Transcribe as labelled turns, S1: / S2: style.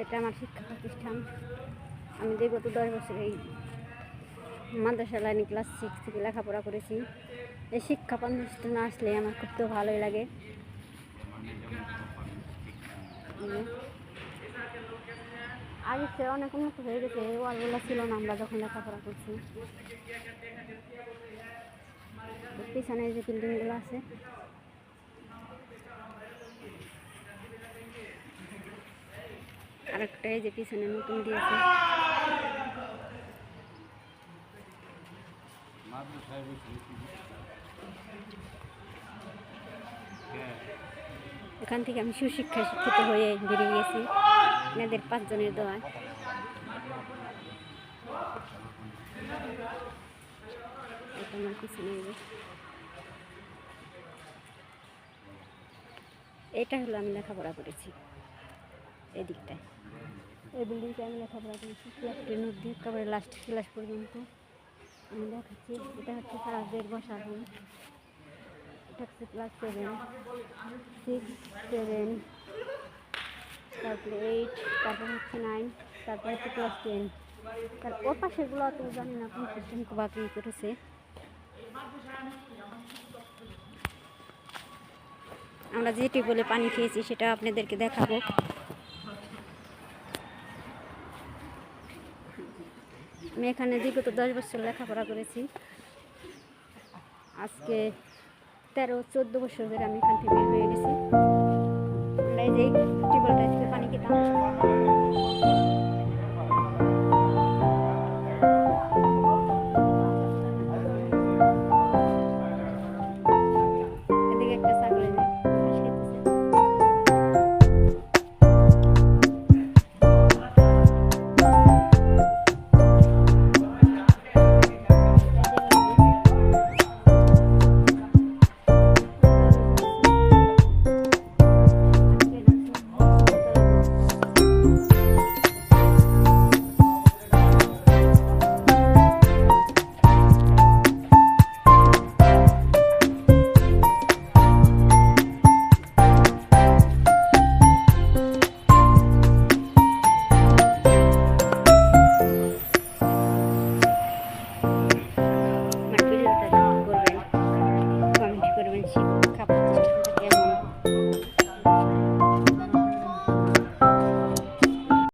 S1: এটা আমার শিক্ষা প্রতিষ্ঠান। আমি বিগত 10 বছর এই মাদ্রাসা লাইনে ক্লাস 6 থেকে লেখাপড়া করেছি। এই শিক্ষা প্রতিষ্ঠানে আসলে আমার খুব তো ভালোই লাগে। আগে সে অনেক উন্নত হয়ে গেছে, এই ওয়ালগুলো ছিল না আমরা যখন লেখাপড়া করছি। পিছনে যে বিল্ডিংগুলো আছে আরেকটা এই যে পিছনে নতুন দিয়েছে। এখান থেকে আমি সুশিক্ষায় শিক্ষিত হয়ে বেরিয়ে গেছি মেয়েদের 5 জনের দোয়ায়। আমার পিছনে এটা হলো আমি লেখাপড়া করেছি এই দিকটায়। এই বিল্ডিংটা আমি লেখাপড়া করেছি ক্লাস 10 অবধি, একেবারে লাস্ট ক্লাস পর্যন্ত আমি দেখাচ্ছি। এটা হচ্ছে ক্লাসদের বসার রুম। এটা হচ্ছে ক্লাস 7, 6, 7, তারপরে 8, তারপরে হচ্ছে 9, তারপরে হচ্ছে ক্লাস 10। তার ওর পাশেগুলো তো জানি না কোন সিস্টেম বাকি করেছে। আমরা যে টিউবওয়েলে পানি খেয়েছি সেটা আপনাদেরকে দেখাবো। আমি এখানে বিগত 10 বছর লেখাপড়া করেছি। আজকে 13-14 বছর ধরে আমি এখান থেকে বের হয়ে গেছি। আমরা এই যে